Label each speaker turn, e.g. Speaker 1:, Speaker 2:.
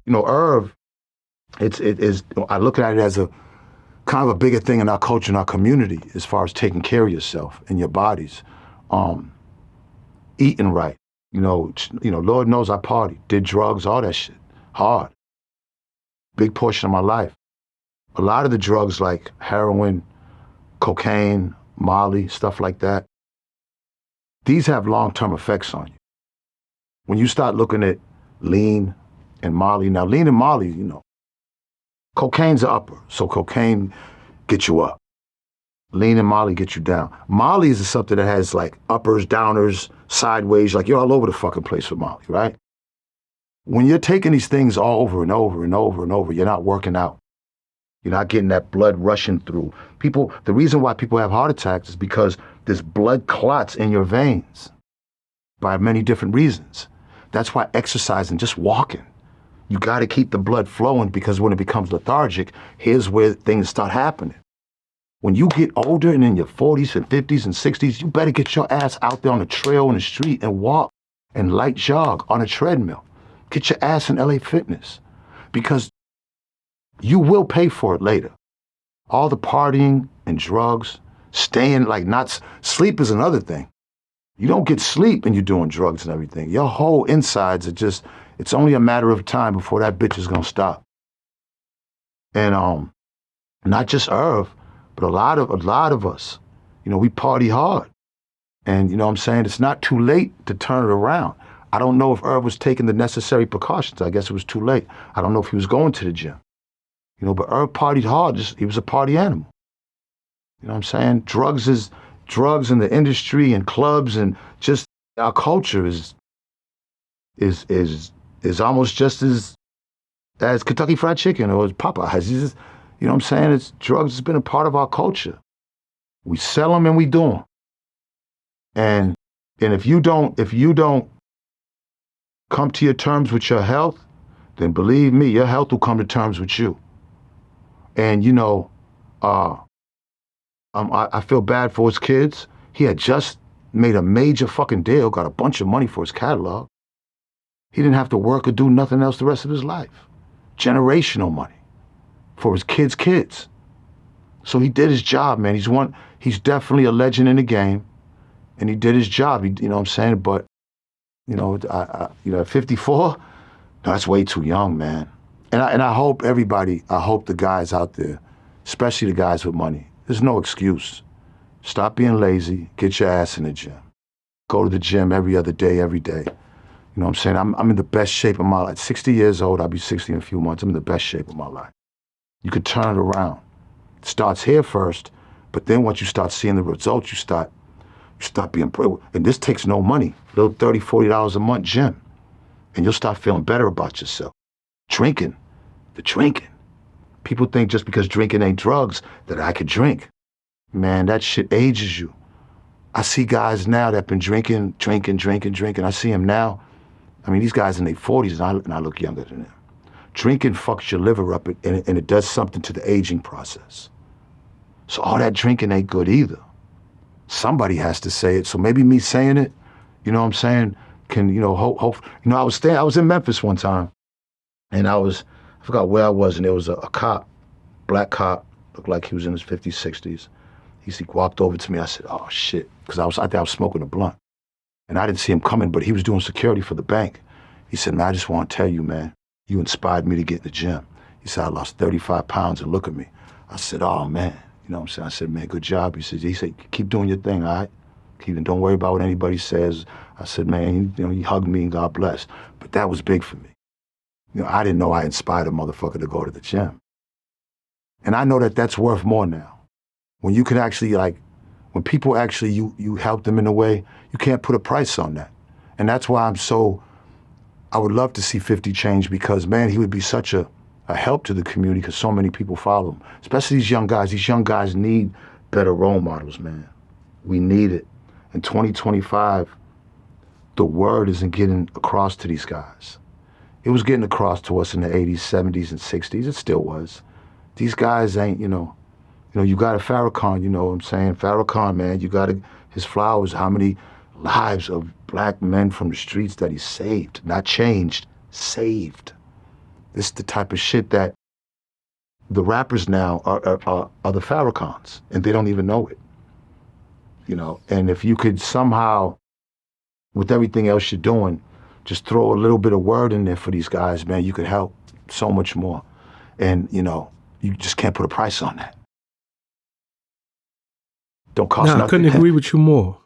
Speaker 1: Irv, it is, I look at it as a kind of a bigger thing in our culture and our community as far as taking care of yourself and your bodies, eating right. Lord knows I partied, did drugs, all that shit, hard. Big portion of my life. A lot of the drugs like heroin, cocaine, Molly, stuff like that, these have long-term effects on you. When you start looking at lean and Molly, now lean and Molly, cocaine's an upper, so cocaine gets you up. Lean and Molly get you down. Molly is something that has like uppers, downers, sideways, like you're all over the fucking place with Molly, right? When you're taking these things all over and over and over and over, you're not working out. You're not getting that blood rushing through. The reason why people have heart attacks is because there's blood clots in your veins by many different reasons. That's why exercising, just walking, you got to keep the blood flowing, because when it becomes lethargic, here's where things start happening. When you get older and in your 40s and 50s and 60s, you better get your ass out there on the trail in the street and walk and light jog on a treadmill. Get your ass in LA Fitness, because you will pay for it later. All the partying and drugs, sleep is another thing. You don't get sleep when you're doing drugs and everything. Your whole insides are it's only a matter of time before that bitch is gonna stop. And not just Irv, but a lot of us, we party hard. And it's not too late to turn it around. I don't know if Irv was taking the necessary precautions. I guess it was too late. I don't know if he was going to the gym. But Irv partied hard. He was a party animal. Drugs in the industry and clubs and just our culture is almost just as Kentucky Fried Chicken or as Popeyes. It's drugs has been a part of our culture. We sell them and we do them. And if you don't come to your terms with your health, then believe me, your health will come to terms with you. And I feel bad for his kids. He had just made a major fucking deal, got a bunch of money for his catalog. He didn't have to work or do nothing else the rest of his life. Generational money for his kids' kids. So he did his job, man. He's definitely a legend in the game, and he did his job. But at 54, no, that's way too young, man. And I hope the guys out there, especially the guys with money, there's no excuse. Stop being lazy. Get your ass in the gym. Go to the gym every other day, every day. I'm in the best shape of my life. 60 years old, I'll be 60 in a few months. I'm in the best shape of my life. You could turn it around. It starts here first, but then once you start seeing the results, you start being, and this takes no money, little $30, $40 a month gym, and you'll start feeling better about yourself. Drinking. People think just because drinking ain't drugs that I could drink. Man, that shit ages you. I see guys now that have been drinking. I see them now. These guys in their 40s, and I look younger than them. Drinking fucks your liver up, and it does something to the aging process. So all that drinking ain't good either. Somebody has to say it. So maybe me saying it, can, hope. I was in Memphis one time, and I forgot where I was, and there was a cop, black cop, looked like he was in his 50s, 60s. He walked over to me. I said, oh, shit, because I think I was smoking a blunt. And I didn't see him coming, but he was doing security for the bank. He said, man, I just want to tell you, man, you inspired me to get in the gym. He said, I lost 35 pounds, and look at me. I said, oh, man. I said, man, good job. He said, keep doing your thing, all right? Don't worry about what anybody says. I said, man, he hugged me, and God bless. But that was big for me. I didn't know I inspired a motherfucker to go to the gym. And I know that that's worth more now. When you can actually, when people actually, you help them in a way, you can't put a price on that. And that's why I would love to see 50 change, because, man, he would be such a help to the community, because so many people follow him, especially these young guys. These young guys need better role models, man. We need it. In 2025, the word isn't getting across to these guys. It was getting across to us in the 80s, 70s, and 60s. It still was. These guys ain't, you got a Farrakhan, Farrakhan, man, you got his flowers, how many lives of black men from the streets that he saved, not changed, saved. This is the type of shit that the rappers now are the Farrakhan's, and they don't even know it. You know, and if you could somehow, with everything else you're doing, just throw a little bit of word in there for these guys, man, you could help so much more. And, you know, you just can't put a price on that. Don't cost nothing.
Speaker 2: I couldn't agree with you more.